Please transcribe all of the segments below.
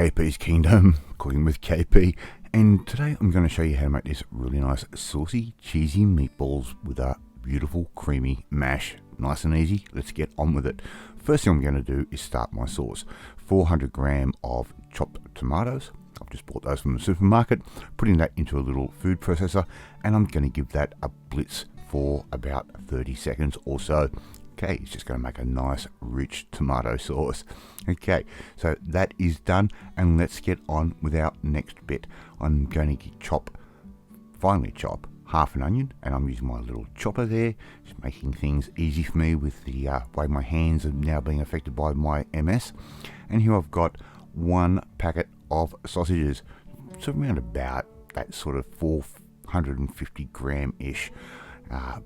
KP's Kingdom, cooking with KP, and today I'm going to show you how to make this really nice saucy cheesy meatballs with a beautiful creamy mash. Nice and easy, let's get on with it. First thing I'm going to do is start my sauce. 400 gram of chopped tomatoes, I've just bought those from the supermarket, putting that into a little food processor, and I'm going to give that a blitz for about 30 seconds or so. Okay, it's just going to make a nice rich tomato sauce. Okay, so that is done, and let's get on with our next bit. I'm going to finely chop half an onion, and I'm using my little chopper there, just making things easy for me with the way my hands are now being affected by my MS. And here I've got one packet of sausages, so around about that sort of 450 gram-ish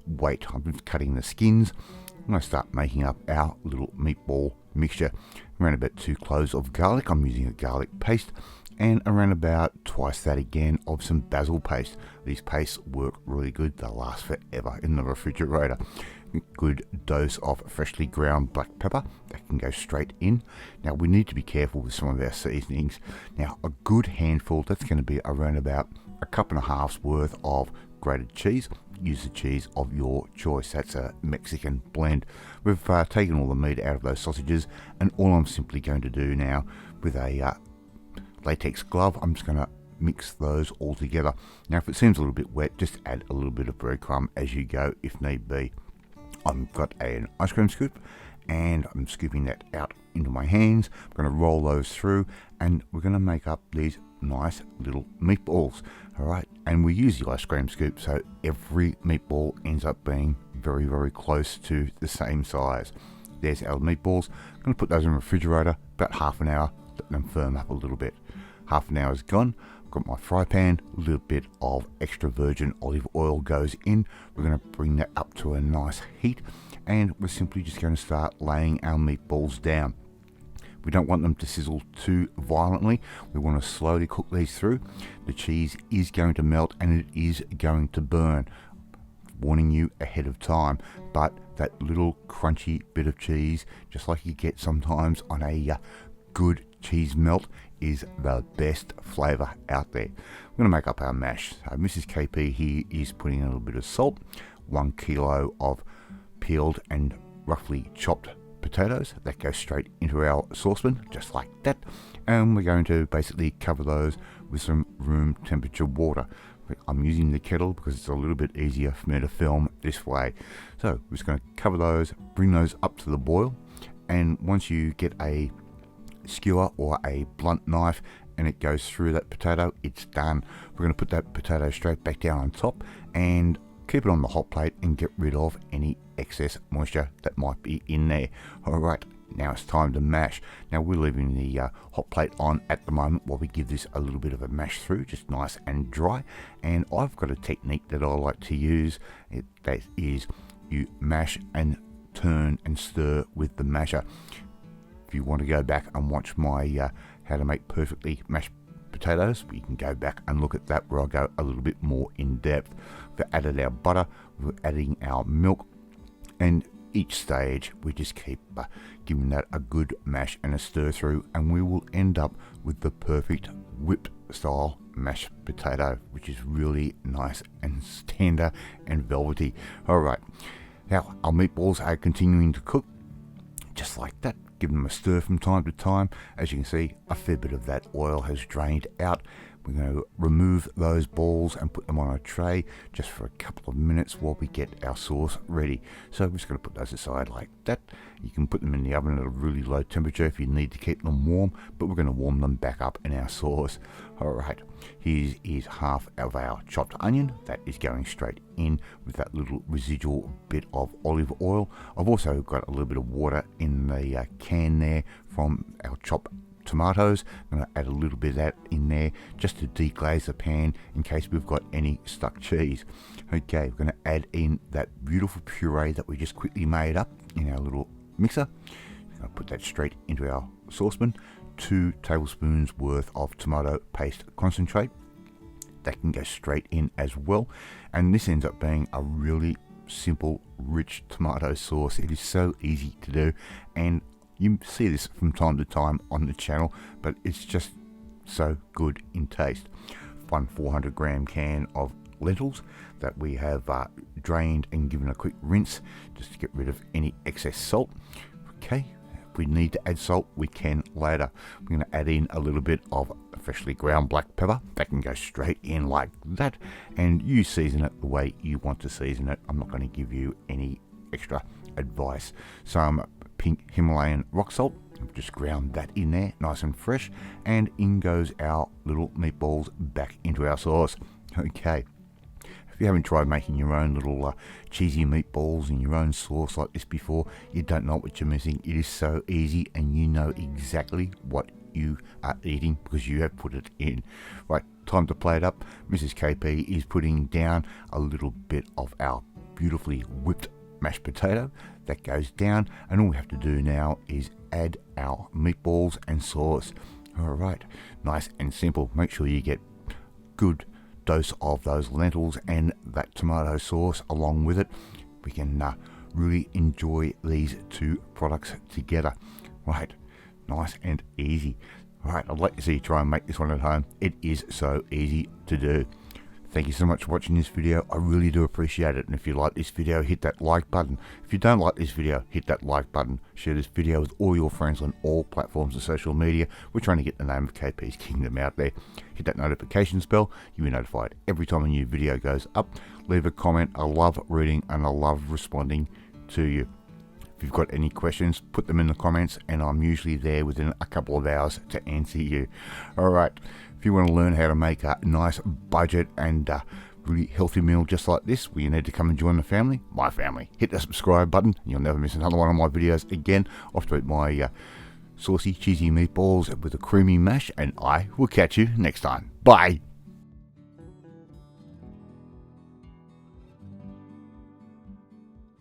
weight. I'm just cutting the skins. I'm going to start making up our little meatball mixture. Around about 2 cloves of garlic, I'm using a garlic paste, and around about twice that again of some basil paste. These pastes work really good, they'll last forever in the refrigerator. Good dose of freshly ground black pepper, that can go straight in. Now we need to be careful with some of our seasonings. Now a good handful, that's going to be around about a cup and a half's worth of grated cheese. Use the cheese of your choice. That's a Mexican blend. We've taken all the meat out of those sausages, and all I'm simply going to do now with a latex glove, I'm just going to mix those all together. Now if it seems a little bit wet, just add a little bit of breadcrumb as you go if need be. I've got an ice cream scoop, and I'm scooping that out into my hands. I'm going to roll those through, and we're going to make up these nice little meatballs. Alright, and we use the ice cream scoop so every meatball ends up being very, very close to the same size. There's our meatballs. I'm going to put those in the refrigerator about half an hour, let them firm up a little bit. Half an hour is gone. I've got my fry pan, a little bit of extra virgin olive oil goes in. We're going to bring that up to a nice heat, and we're simply just going to start laying our meatballs down. We don't want them to sizzle too violently. We want to slowly cook these through. The cheese is going to melt and it is going to burn. Warning you ahead of time, but that little crunchy bit of cheese, just like you get sometimes on a good cheese melt, is the best flavour out there. We're going to make up our mash. Mrs. KP here is putting in a little bit of salt, 1 kilo of peeled and roughly chopped potatoes that go straight into our saucepan, just like that, and we're going to basically cover those with some room temperature water. I'm using the kettle because it's a little bit easier for me to film this way. So we're just going to cover those, bring those up to the boil, and once you get a skewer or a blunt knife and it goes through that potato, it's done. We're going to put that potato straight back down on top and keep it on the hot plate and get rid of any excess moisture that might be in there. Alright, now it's time to mash. Now we're leaving the hot plate on at the moment while we give this a little bit of a mash through, just nice and dry. And I've got a technique that I like to use. That is, you mash and turn and stir with the masher. If you want to go back and watch my how to make perfectly mashed potatoes, you can go back and look at that where I go a little bit more in depth. We've added our butter, we're adding our milk, and each stage we just keep giving that a good mash and a stir through, and we will end up with the perfect whipped style mashed potato, which is really nice and tender and velvety. Alright, now our meatballs are continuing to cook just like that. Give them a stir from time to time. As you can see, a fair bit of that oil has drained out. We're going to remove those balls and put them on a tray just for a couple of minutes while we get our sauce ready. So we're just going to put those aside like that. You can put them in the oven at a really low temperature if you need to keep them warm, but we're going to warm them back up in our sauce. Alright, here is half of our chopped onion. That is going straight in with that little residual bit of olive oil. I've also got a little bit of water in the can there from our chopped tomatoes. I'm going to add a little bit of that in there just to deglaze the pan in case we've got any stuck cheese. Okay, we're going to add in that beautiful puree that we just quickly made up in our little mixer. We're going to put that straight into our saucepan. 2 tablespoons worth of tomato paste concentrate. That can go straight in as well, and this ends up being a really simple, rich tomato sauce. It is so easy to do, and you see this from time to time on the channel, but it's just so good in taste. One 400 gram can of lentils that we have drained and given a quick rinse just to get rid of any excess salt. Okay, if we need to add salt, we can later. We're going to add in a little bit of freshly ground black pepper. That can go straight in like that, and you season it the way you want to season it. I'm not going to give you any extra advice. Some pink Himalayan rock salt. Just ground that in there nice and fresh, and in goes our little meatballs back into our sauce. Okay, if you haven't tried making your own little cheesy meatballs in your own sauce like this before, you don't know what you're missing. It is so easy, and you know exactly what you are eating because you have put it in. Right, time to plate up. Mrs. KP is putting down a little bit of our beautifully whipped mashed potato. That goes down, and all we have to do now is add our meatballs and sauce. Alright, nice and simple. Make sure you get good dose of those lentils and that tomato sauce along with it. We can really enjoy these two products together. Right, nice and easy. Alright, I'd like to see you try and make this one at home. It is so easy to do. Thank you so much for watching this video. I really do appreciate it. And if you like this video, hit that like button. If you don't like this video, hit that like button. Share this video with all your friends on all platforms of social media. We're trying to get the name of KP's Kingdom out there. Hit that notifications bell. You'll be notified every time a new video goes up. Leave a comment. I love reading and I love responding to you. If you've got any questions, put them in the comments, and I'm usually there within a couple of hours to answer you. Alright, if you want to learn how to make a nice budget and really healthy meal just like this, well, you need to come and join the family, my family. Hit the subscribe button, and you'll never miss another one of my videos again. Off to eat my saucy, cheesy meatballs with a creamy mash, and I will catch you next time. Bye!